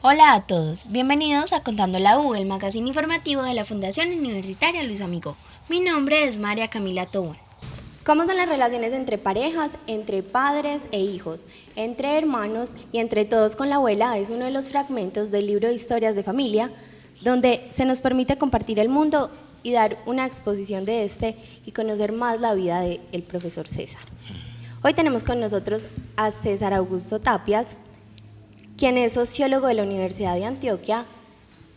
Hola a todos, bienvenidos a Contando la U, el magazine informativo de la Fundación Universitaria Luis Amigo. Mi nombre es María Camila Tobón. ¿Cómo son las relaciones entre parejas, entre padres e hijos, entre hermanos y entre todos con la abuela? Es uno de los fragmentos del libro de Historias de Familia, donde se nos permite compartir el mundo y dar una exposición de este y conocer más la vida del profesor César. Hoy tenemos con nosotros a César Augusto Tapias, quien es sociólogo de la Universidad de Antioquia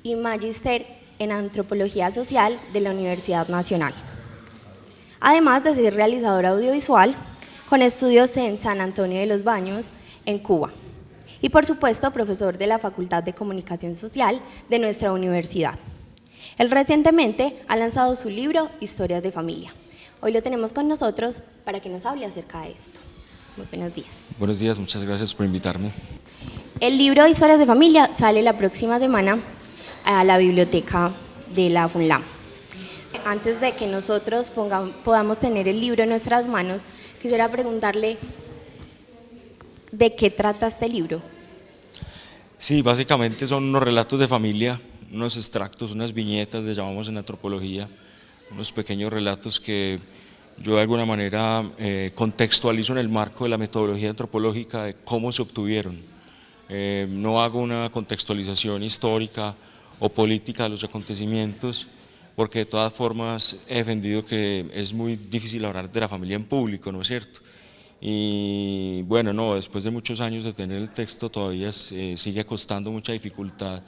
y magíster en Antropología Social de la Universidad Nacional. Además de ser realizador audiovisual, con estudios en San Antonio de los Baños, en Cuba. Y por supuesto, profesor de la Facultad de Comunicación Social de nuestra universidad. Él recientemente ha lanzado su libro Historias de Familia. Hoy lo tenemos con nosotros para que nos hable acerca de esto. Muy buenos días. Buenos días, muchas gracias por invitarme. El libro Historias de Familia sale la próxima semana a la biblioteca de la FUNLAM. Antes de que nosotros podamos tener el libro en nuestras manos, quisiera preguntarle ¿de qué trata este libro? Sí, básicamente son unos relatos de familia, unos extractos, unas viñetas, les llamamos en antropología, unos pequeños relatos que yo de alguna manera contextualizo en el marco de la metodología antropológica de cómo se obtuvieron. No hago una contextualización histórica o política de los acontecimientos, porque de todas formas he defendido que es muy difícil hablar de la familia en público, ¿no es cierto? Y bueno, no, después de muchos años de tener el texto todavía sigue costando mucha dificultad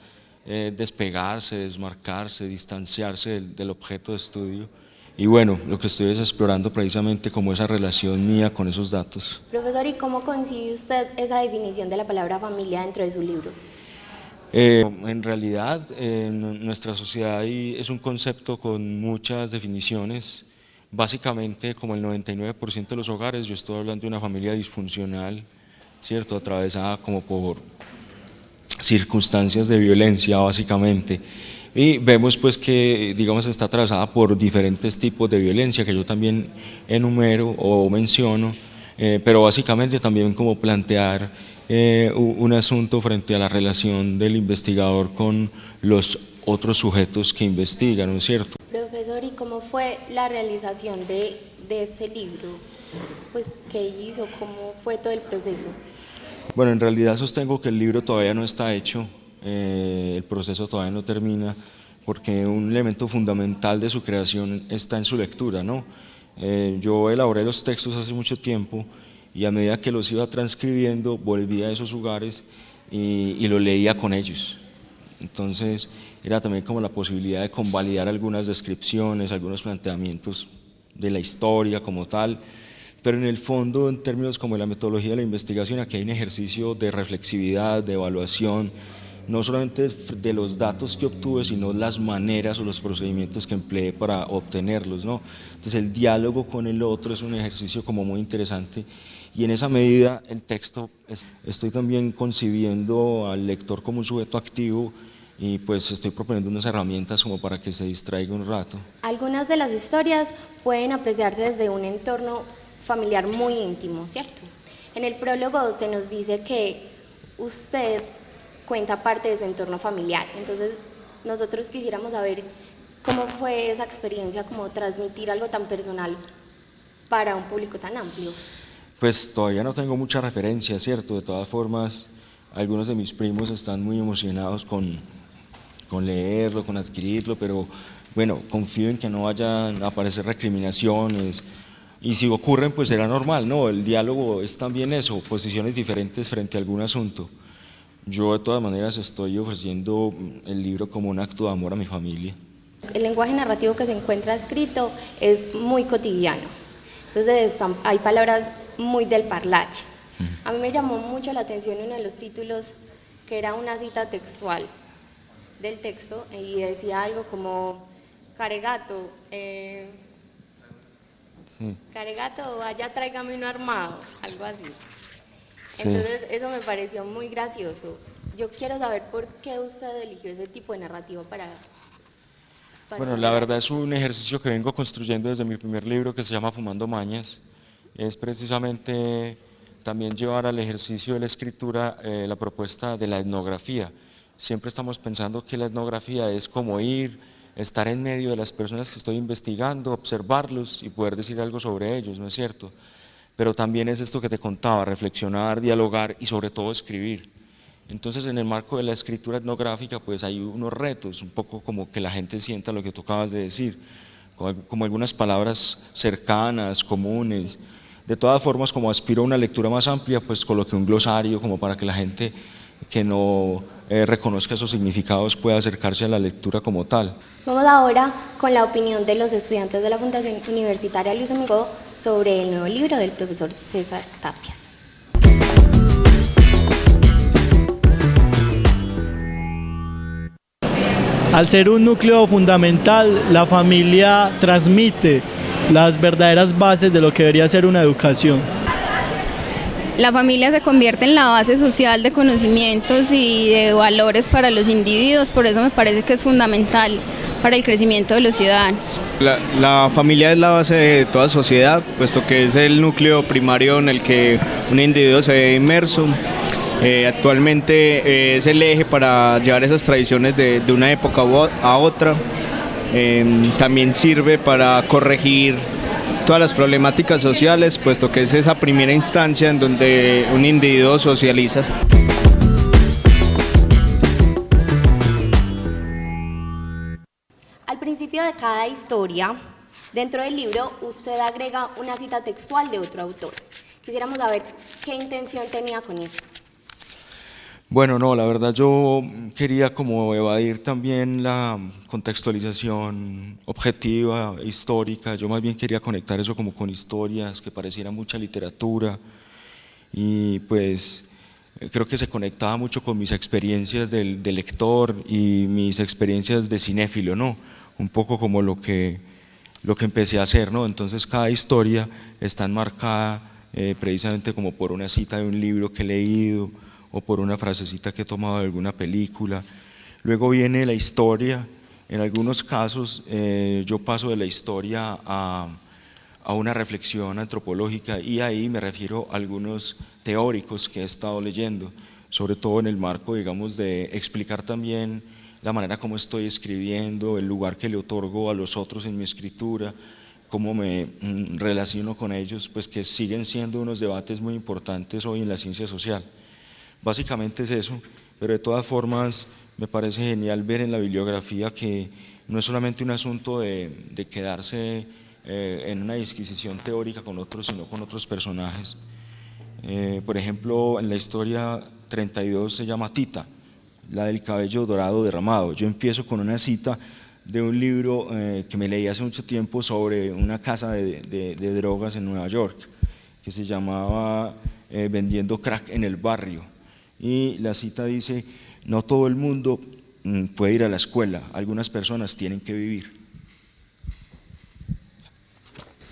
despegarse, desmarcarse, distanciarse del objeto de estudio. Y bueno, lo que estoy es explorando precisamente como esa relación mía con esos datos. Profesor, ¿y cómo concibe usted esa definición de la palabra familia dentro de su libro? En realidad, en nuestra sociedad es un concepto con muchas definiciones. Básicamente, como el 99% de los hogares, yo estoy hablando de una familia disfuncional, ¿cierto? Atravesada como por circunstancias de violencia, básicamente. Y vemos pues que, digamos, está atravesada por diferentes tipos de violencia que yo también enumero o menciono, pero básicamente también como plantear un asunto frente a la relación del investigador con los otros sujetos que investigan, ¿no es cierto? Profesor, ¿y cómo fue la realización de ese libro? Pues, ¿qué hizo? ¿Cómo fue todo el proceso? Bueno, en realidad sostengo que el libro todavía no está hecho, el proceso todavía no termina, porque un elemento fundamental de su creación está en su lectura, ¿no? Yo elaboré los textos hace mucho tiempo y a medida que los iba transcribiendo volvía a esos lugares y lo leía con ellos. Entonces era también como la posibilidad de convalidar algunas descripciones, algunos planteamientos de la historia como tal, pero en el fondo, en términos como de la metodología de la investigación, aquí hay un ejercicio de reflexividad, de evaluación, no solamente de los datos que obtuve, sino las maneras o los procedimientos que empleé para obtenerlos, ¿no? Entonces el diálogo con el otro es un ejercicio como muy interesante y en esa medida el texto, estoy también concibiendo al lector como un sujeto activo y pues estoy proponiendo unas herramientas como para que se distraiga un rato. Algunas de las historias pueden apreciarse desde un entorno familiar muy íntimo, ¿cierto? En el prólogo se nos dice que usted cuenta parte de su entorno familiar, entonces nosotros quisiéramos saber cómo fue esa experiencia, cómo transmitir algo tan personal para un público tan amplio. Pues todavía no tengo mucha referencia, ¿cierto? De todas formas, algunos de mis primos están muy emocionados con leerlo, con adquirirlo, pero bueno, confío en que no vayan a aparecer recriminaciones, y si ocurren pues será normal, ¿no? El diálogo es también eso, posiciones diferentes frente a algún asunto. Yo de todas maneras estoy ofreciendo el libro como un acto de amor a mi familia. El lenguaje narrativo que se encuentra escrito es muy cotidiano, entonces hay palabras muy del parlache. A mí me llamó mucho la atención uno de los títulos que era una cita textual del texto y decía algo como Caregato, Sí. Caregato, vaya tráigame uno armado, algo así. Sí. Entonces eso me pareció muy gracioso. Yo quiero saber por qué usted eligió ese tipo de narrativo para Bueno, la verdad es un ejercicio que vengo construyendo desde mi primer libro que se llama Fumando Mañas. Es precisamente también llevar al ejercicio de la escritura la propuesta de la etnografía. siempre estamos pensando que la etnografía es como ir, estar en medio de las personas que estoy investigando, observarlos y poder decir algo sobre ellos, ¿no es cierto? Pero también es esto que te contaba, reflexionar, dialogar y sobre todo escribir. Entonces, en el marco de la escritura etnográfica, pues hay unos retos, un poco como que la gente sienta lo que tú acabas de decir, como algunas palabras cercanas, comunes. De todas formas, como aspiro a una lectura más amplia, pues coloqué un glosario como para que la gente que no reconozca esos significados pueda acercarse a la lectura como tal. Vamos ahora con la opinión de los estudiantes de la Fundación Universitaria Luis Amigo sobre el nuevo libro del profesor César Tapias. Al ser un núcleo fundamental, la familia transmite las verdaderas bases de lo que debería ser una educación. La familia se convierte en la base social de conocimientos y de valores para los individuos, por eso me parece que es fundamental para el crecimiento de los ciudadanos. La familia es la base de toda sociedad, puesto que es el núcleo primario en el que un individuo se ve inmerso. Actualmente es el eje para llevar esas tradiciones de una época a otra. También sirve para corregir todas las problemáticas sociales, puesto que es esa primera instancia en donde un individuo socializa. Al principio de cada historia, dentro del libro, usted agrega una cita textual de otro autor. Quisiéramos saber qué intención tenía con esto. Bueno, no, la verdad yo quería como evadir también la contextualización objetiva, histórica. Yo más bien quería conectar eso como con historias, que pareciera mucha literatura, y pues creo que se conectaba mucho con mis experiencias de lector y mis experiencias de cinéfilo, ¿no? Un poco como lo que empecé a hacer, ¿no? Entonces cada historia está enmarcada precisamente como por una cita de un libro que he leído, o por una frasecita que he tomado de alguna película. Luego viene la historia. En algunos casos yo paso de la historia a una reflexión antropológica, y ahí me refiero a algunos teóricos que he estado leyendo, sobre todo en el marco, digamos, de explicar también la manera como estoy escribiendo, el lugar que le otorgo a los otros en mi escritura, cómo me relaciono con ellos, pues que siguen siendo unos debates muy importantes hoy en la ciencia social. Básicamente es eso, pero de todas formas me parece genial ver en la bibliografía que no es solamente un asunto de quedarse en una disquisición teórica con otros, sino con otros personajes. Por ejemplo, en la historia 32 se llama Tita, la del cabello dorado derramado. Yo empiezo con una cita de un libro que me leí hace mucho tiempo sobre una casa de drogas en Nueva York, que se llamaba Vendiendo crack en el barrio. Y la cita dice: no todo el mundo puede ir a la escuela, algunas personas tienen que vivir.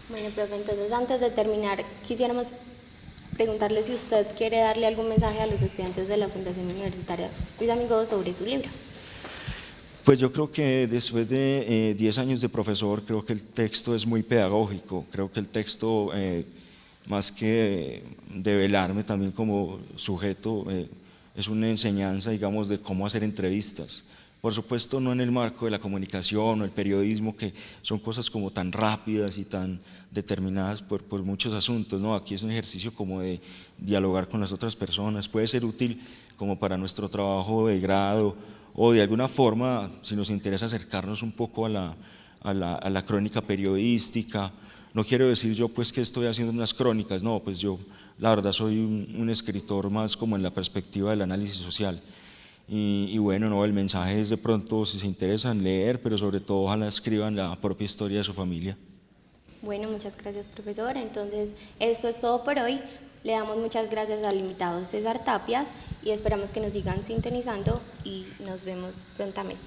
Bueno, profe, entonces antes de terminar, quisiéramos preguntarle si usted quiere darle algún mensaje a los estudiantes de la Fundación Universitaria Luis Amigo sobre su libro. Pues yo creo que después de 10 años de profesor, creo que el texto es muy pedagógico, creo que el texto, más que develarme también como sujeto, es una enseñanza, digamos, de cómo hacer entrevistas. Por supuesto, no en el marco de la comunicación o el periodismo, que son cosas como tan rápidas y tan determinadas por muchos asuntos, ¿no? Aquí es un ejercicio como de dialogar con las otras personas, puede ser útil como para nuestro trabajo de grado, o de alguna forma, si nos interesa acercarnos un poco a la crónica periodística. No quiero decir yo pues que estoy haciendo unas crónicas, no, pues yo la verdad soy un escritor más como en la perspectiva del análisis social. Y bueno, no, el mensaje es de pronto, si se interesan, leer, pero sobre todo ojalá escriban la propia historia de su familia. Bueno, muchas gracias, profesora. Entonces, esto es todo por hoy. Le damos muchas gracias al invitado César Tapias y esperamos que nos sigan sintonizando y nos vemos prontamente.